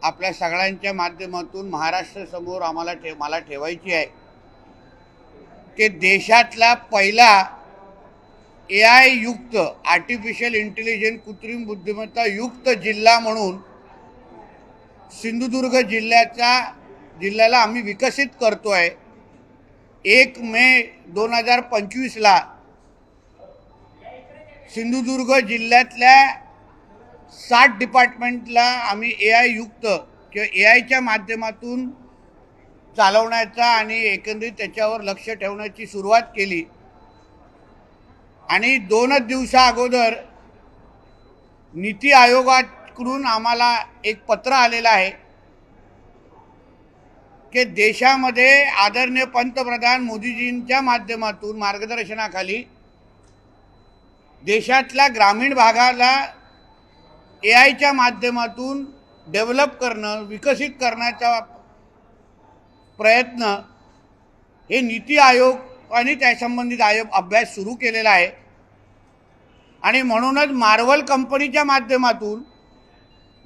आपल्या सगळ्यांच्या माध्यमातून महाराष्ट्र समोर मला ठेवायची आहे की देशातला पहिला AI युक्त आर्टिफिशियल इंटेलिजन्स कृत्रिम बुद्धिमत्ता युक्त जिल्हा म्हणून सिंधुदुर्ग जिल्ह्याला आम्ही विकसित करतोय। 1 मे 2025ला सिंधुदुर्ग जिल्ह्यातल्या 60 डिपार्टमेंटला आम्ही AI युक्त किंवा AIच्या माध्यमातून चालवण्याचा आणि एकंदरीत त्याच्यावर लक्ष ठेवण्याची सुरुवात केली। आणि 2 दिवसा अगोदर नीति आयोगाकडून आम्हाला एक पत्र आलेलं आहे की देशामध्ये आदरणीय पंतप्रधान मोदीजींच्या माध्यमातून मार्गदर्शनाखाली देशातल्या ग्रामीण भागाला AIच्या माध्यमातून डेव्हलप करणं विकसित करण्याचा प्रयत्न हे नीति आयोग आणि त्यासंबंधित आयोग अभ्यास सुरू केलेला आहे। आणि म्हणूनच मार्वल कंपनीच्या माध्यमातून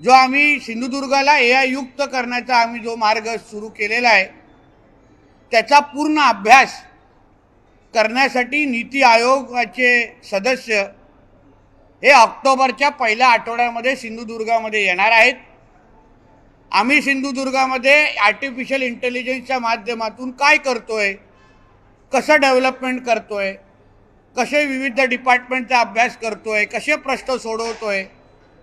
जो आम्ही सिंधुदुर्गाला AI युक्त करण्याचा आम्ही जो मार्ग सुरू केलेला आहे त्याचा पूर्ण अभ्यास करण्यासाठी नीति आयोगाचे सदस्य हे ऑक्टोबरच्या पहिल्या आठवड्यामध्ये सिंधुदुर्गामध्ये येणार आहेत। आम्ही सिंधुदुर्गामध्ये आर्टिफिशियल इंटेलिजन्सच्या माध्यमातून काय करतोय, कसं डेव्हलपमेंट करतोय, कसे विविध डिपार्टमेंटचा अभ्यास करतोय, कसे प्रश्न सोडवतोय,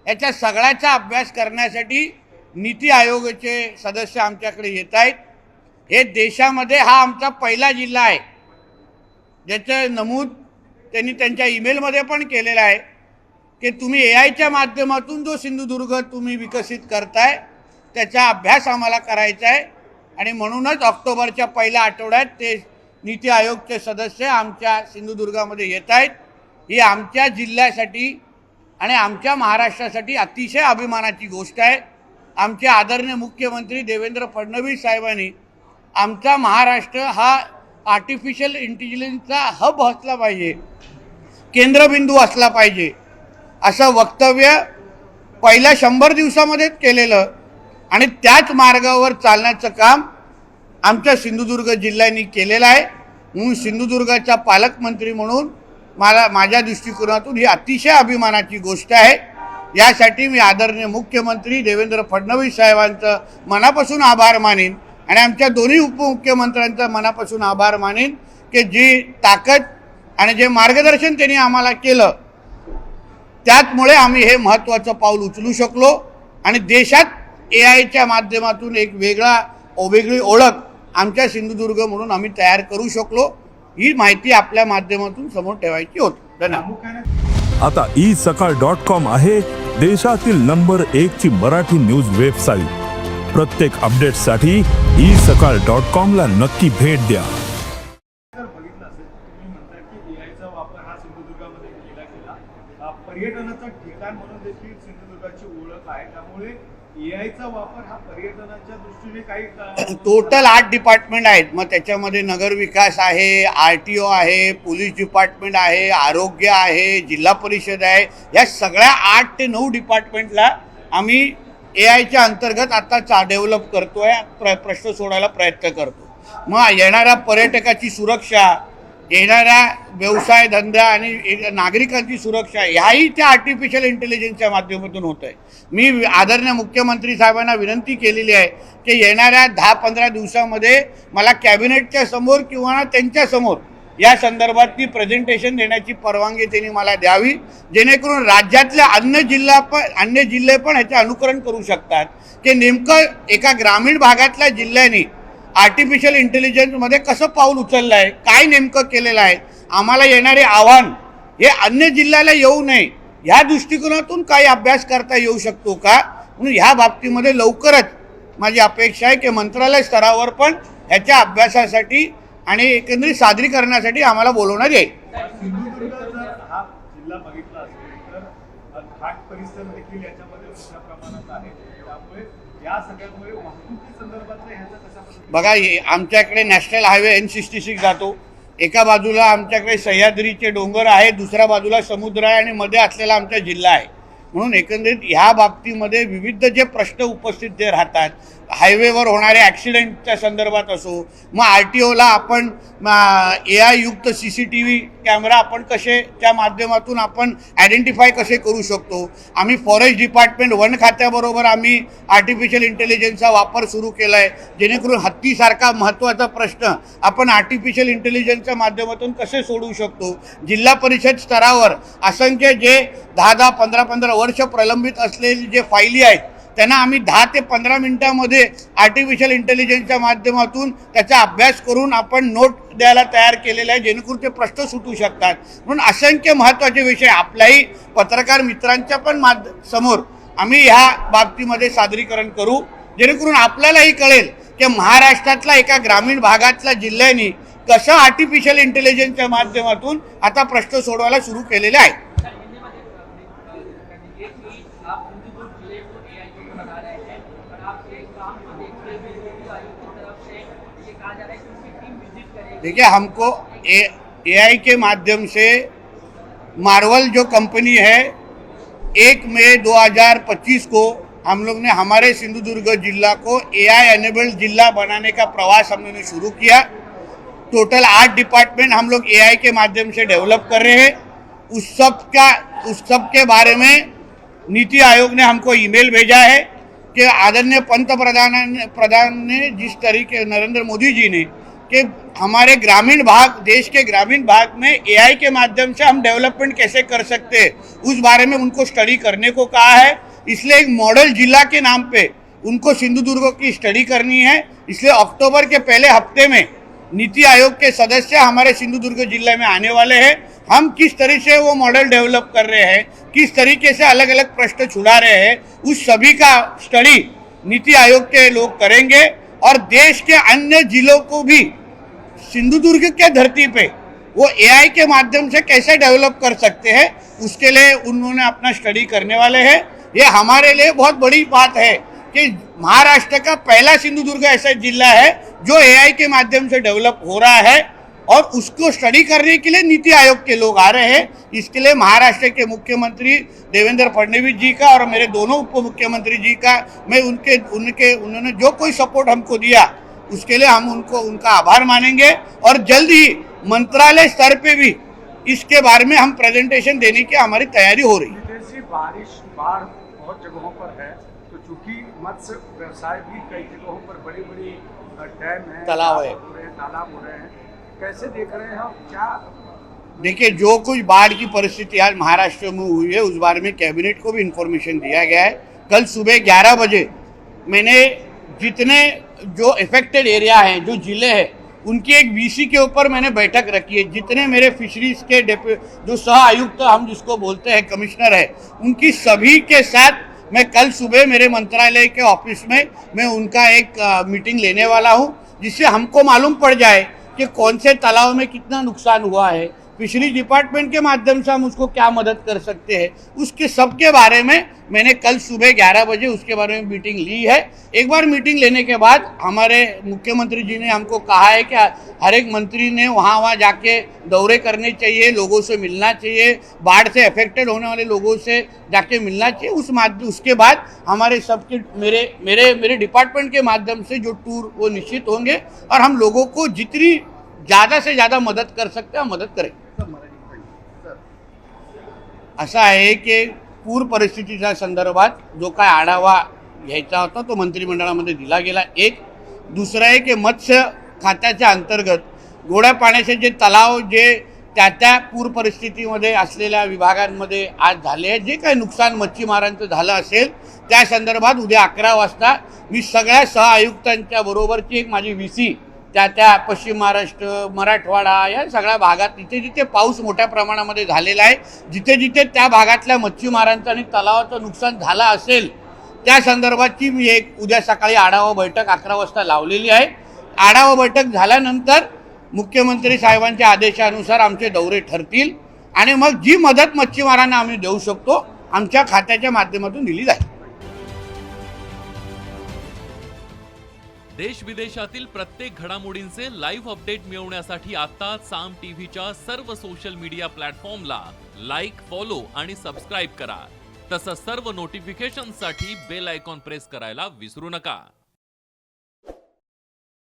याच्या सगळ्याचा अभ्यास करण्यासाठी नीति आयोगाचे सदस्य आमच्याकडे येत आहेत। हे देशामध्ये हा आमचा पहिला जिल्हा आहे ज्याचं नमूद त्यांनी त्यांच्या ईमेलमध्ये पण केलेलं आहे की तुम्ही AIच्या माध्यमातून जो सिंधुदुर्ग तुम्ही विकसित करताय त्याचा अभ्यास आम्हाला करायचा आहे। आणि म्हणूनच ऑक्टोबरच्या पहिल्या आठवड्यात ते नीति आयोगचे सदस्य आमच्या सिंधुदुर्गामध्ये येत आहेत। ही आमच्या जिल्ह्यासाठी आणि आमच्या महाराष्ट्रासाठी अतिशय अभिमानाची गोष्ट आहे। आमचे आदरणीय मुख्यमंत्री देवेंद्र फडणवीस साहेबांनी आमचा महाराष्ट्र हा आर्टिफिशियल इंटेलिजन्सचा हब असला पाहिजे, केंद्रबिंदू असला पाहिजे असं वक्तव्य पहिल्या 100 दिवसामध्येच केलेलं आणि त्याच मार्गावर चालण्याचं काम आमच्या सिंधुदुर्ग जिल्ह्याने केलेलं आहे। म्हणून सिंधुदुर्गाचा पालकमंत्री म्हणून माझ्या दृष्टिकोनातून ही अतिशय अभिमानाची गोष्ट आहे। यासाठी मी आदरणीय मुख्यमंत्री देवेंद्र फडणवीस साहेबांचं मनापासून आभार मानेन आणि आमच्या दोन्ही उपमुख्यमंत्र्यांचा मनापासून आभार मानेन की जी ताकद आणि जे मार्गदर्शन त्यांनी आम्हाला केलं त्यामुळे आम्ही हे महत्त्वाचं पाऊल उचलू शकलो आणि देशात AIच्या माध्यमातून एक वेगळी ओळख आमच्या सिंधुदुर्ग म्हणून आम्ही तयार करू शकलो। ही माहिती आपल्या माध्यमातून समोर ठेवायची होती। धन्यवाद। आता isakal.com आहे देशातील नंबर 1 ची मराठी न्यूज वेबसाईट। प्रत्येक अपडेटसाठी isakal.com ला नक्की भेट द्या। पर्यटनाचं ठिकाण म्हणून देखील सिंधुदुर्गाची ओळख आहे, त्यामुळे AIचा वापर हा पर्यटनाच्या दृष्टीने काही टोटल 8 डिपार्टमेंट आहेत। मग त्याच्यामध्ये नगर विकास आहे, RTO आहे, पोलीस डिपार्टमेंट आहे, आरोग्य आहे, जिल्हा परिषद आहे। या सगळ्या 8 ते 9 डिपार्टमेंटला आम्ही AIच्या अंतर्गत आता डेव्हलप करतोय, प्रश्न सोडायला प्रयत्न करतो। मग येणाऱ्या पर्यटकाची सुरक्षा, येणाऱ्या व्यवसाय धंदा आणि नागरिकांची सुरक्षा ह्याही त्या आर्टिफिशियल इंटेलिजन्सच्या माध्यमातून होत आहे। मी आदरणीय मुख्यमंत्री साहेबांना विनंती केलेली आहे की येणाऱ्या 10-15 दिवसामध्ये मला कॅबिनेटच्या समोर किंवा त्यांच्या समोर या संदर्भातली प्रेझेंटेशन देण्याची परवानगी त्यांनी मला द्यावी, जेणेकरून राज्यातले अन्य जिल्हे पण ह्याचे अनुकरण करू शकतात की नेमकं एका ग्रामीण भागातल्या जिल्ह्याने आर्टिफिशियल इंटेलिजन्समध्ये कसं पाऊल उचललं आहे, काय नेमकं केलेलं आहे, आम्हाला येणारे आव्हान हे अन्य जिल्ह्याला येऊ नये ह्या दृष्टिकोनातून काही अभ्यास करता येऊ शकतो का। म्हणून ह्या बाबतीमध्ये लवकरच माझी अपेक्षा आहे की मंत्रालय स्तरावर पण ह्याच्या अभ्यासासाठी आणि एकंदरीत सादरीकरणासाठी आम्हाला बोलवण्यात येईल। सिंधुदुर्ग जर हा जिल्हा बघितला असेल तर घाट परिसर देखील याच्यामध्ये मोठ्या प्रमाणात आहे, त्यामुळे या सगळ्यामुळे वाहतुकी संदर्भातलं ह्याचा कशा बघा आमच्याकडे नॅशनल हायवे N66 जातो। एका बाजूला आमच्याकडे सह्याद्रीचे डोंगर आहे, दुसऱ्या बाजूला समुद्र आहे आणि मध्ये असलेला आमचा जिल्हा आहे। म्हणून एकंदरीत ह्या बाबतीमध्ये विविध जे प्रश्न उपस्थित जे राहतात, हायवेवर होणारे ॲक्सिडेंटच्या संदर्भात असो, मग RTOला आपण AI युक्त CCTV कॅमेरा आपण कसे त्या माध्यमातून आपण आयडेंटिफाय कसे करू शकतो. आम्ही फॉरेस्ट डिपार्टमेंट वन खात्याबरोबर आम्ही आर्टिफिशियल इंटेलिजन्सचा वापर सुरू केला आहे, जेणेकरून हत्तीसारखा महत्त्वाचा प्रश्न आपण आर्टिफिशियल इंटेलिजन्सच्या माध्यमातून कसे सोडवू शकतो. जिल्हा परिषद स्तरावर असंख्य जे 10-10, 15-15 वर्ष प्रलंबित असलेले जे फायली आहेत त्यांना आम्ही 10 ते 15 मिनिटांमध्ये आर्टिफिशियल इंटेलिजन्सच्या माध्यमातूून त्याचा अभ्यास करून आपण नोट द्यायला तयार केलेला आहे, जेणेकरून ते प्रश्न सुटू शकतात. म्हणून असंख्य महत्त्वाचे विषय आपल्याही पत्रकार मित्रांच्या पण समोर आम्ही ह्या बाबतीमध्ये सादरीकरण करू, जेणेकरून आपल्यालाही कळेल की महाराष्ट्रातला एका ग्रामीण भागातल्या जिल्ह्याने कसं आर्टिफिशियल इंटेलिजन्सच्या माध्यमातून आता प्रश्न सोडवायला सुरू केलेले आहे. देखिए, हमको AI के माध्यम से मार्वल जो कंपनी है 1 मई 2025 को हम लोग ने हमारे सिंधुदुर्ग जिला को AI एनेबल्ड जिला बनाने का प्रवास हमने शुरू किया. टोटल 8 डिपार्टमेंट हम लोग AI के माध्यम से डेवलप कर रहे हैं. उस सब के बारे में नीति आयोग ने हमको ईमेल भेजा है कि आदरणीय प्रधान ने जिस तरीके नरेंद्र मोदी जी ने कि हमारे ग्रामीण भाग, देश के ग्रामीण भाग में AI के माध्यम से हम डेवलपमेंट कैसे कर सकते हैं, उस बारे में उनको स्टडी करने को कहा है. इसलिए एक मॉडल जिला के नाम पे उनको सिंधुदुर्ग की स्टडी करनी है. इसलिए अक्टूबर के पहले हफ्ते में नीति आयोग के सदस्य हमारे सिंधुदुर्ग जिले में आने वाले हैं. हम किस तरह से वो मॉडल डेवलप कर रहे हैं, किस तरीके से अलग अलग प्रश्न छुड़ा रहे हैं, उस सभी का स्टडी नीति आयोग के लोग करेंगे. और देश के अन्य जिलों को भी सिंधुदुर्ग के धरती पे वो AI के माध्यम से कैसे डेवलप कर सकते हैं, उसके लिए उन्होंने अपना स्टडी करने वाले हैं. ये हमारे लिए बहुत बड़ी बात है कि महाराष्ट्र का पहला सिंधुदुर्ग ऐसा जिला है जो AI के माध्यम से डेवलप हो रहा है, और उसको स्टडी करने के लिए नीति आयोग के लोग आ रहे हैं. इसके लिए महाराष्ट्र के मुख्यमंत्री देवेंद्र फडणवीस जी का और मेरे दोनों उप मुख्यमंत्री जी का मैं उन्होंने जो कोई सपोर्ट हमको दिया उसके लिए हम उनका आभार मानेंगे. और जल्द ही मंत्रालय स्तर पे भी इसके बारे में हम प्रेजेंटेशन देने की हमारी तैयारी हो रही है. विदेशी बारिश बाढ़ बहुत जगहों पर है, तो चूंकि मत्स्य व्यवसाय भी कई जगहों पर बड़ी डैम है, तालाब हो रहे हैं, कैसे देख रहे हैं आप? क्या देखिए, जो कुछ बाढ़ की परिस्थिति आज महाराष्ट्र में हुई है उस बारे में कैबिनेट को भी इन्फॉर्मेशन दिया गया है. कल सुबह 11 बजे मैंने जितने जो इफेक्टेड एरिया हैं, जो जिले हैं, उनकी एक VC के ऊपर मैंने बैठक रखी है. जितने मेरे फिशरीज के जो सह आयुक्त हम जिसको बोलते हैं कमिश्नर है, उनकी सभी के साथ मैं कल सुबह मेरे मंत्रालय के ऑफिस में मैं उनका एक मीटिंग लेने वाला हूं, जिससे हमको मालूम पड़ जाए कि कौन से तालाब में कितना नुकसान हुआ है, फिशरीज डिपार्टमेंट के माध्यम से हम उसको क्या मदद कर सकते हैं, उसके सब के बारे में मैंने कल सुबह 11 बजे उसके बारे में मीटिंग ली है. एक बार मीटिंग लेने के बाद हमारे मुख्यमंत्री जी ने हमको कहा है कि हर एक मंत्री ने वहाँ जाके दौरे करने चाहिए, लोगों से मिलना चाहिए, बाढ़ से अफेक्टेड होने वाले लोगों से जाके मिलना चाहिए. उसके बाद हमारे सबके मेरे डिपार्टमेंट के माध्यम से जो टूर वो निश्चित होंगे और हम लोगों को जितनी ज़्यादा से ज़्यादा मदत कर सकते हैं हम मदत करें. असं आहे की पूर परिस्थितीच्या संदर्भात जो काय आढावा घ्यायचा होता तो मंत्रिमंडळामध्ये दिला गेला. एक दुसरं आहे की मत्स्य खात्याच्या अंतर्गत गोड्या पाण्याचे जे तलाव जे त्या पूर परिस्थितीमध्ये असलेल्या विभागांमध्ये आज झाले आहे, जे काही नुकसान मच्छीमारांचं झालं असेल त्या संदर्भात उद्या 11 वाजता मी सगळ्या सह आयुक्तांच्या बरोबरची एक माझी VC त्या पश्चिम महाराष्ट्र, मराठवाडा या सगळ्या भागात जिथे पाऊस मोठ्या प्रमाणामध्ये झालेला आहे, जिथे त्या भागातल्या मच्छीमारांचं आणि तलावाचं नुकसान झालं असेल त्या संदर्भाची मी एक उद्या सकाळी आढावा बैठक 11 वाजता लावलेली आहे. आढावा बैठक झाल्यानंतर मुख्यमंत्री साहेबांच्या आदेशानुसार आमचे दौरे ठरतील आणि मग जी मदत मच्छीमारांना आम्ही देऊ शकतो आमच्या खात्याच्या माध्यमातून दिली जाईल. देश विदेशातील प्रत्येक घडामोडींचे लाईव्ह अपडेट मिळवण्यासाठी आता साम टीव्हीच्या सर्व सोशल मीडिया प्लॅटफॉर्मला लाईक, फॉलो आणि सबस्क्राईब करा. तसंच सर्व नोटिफिकेशनसाठी बेल आयकॉन प्रेस करायला विसरू नका.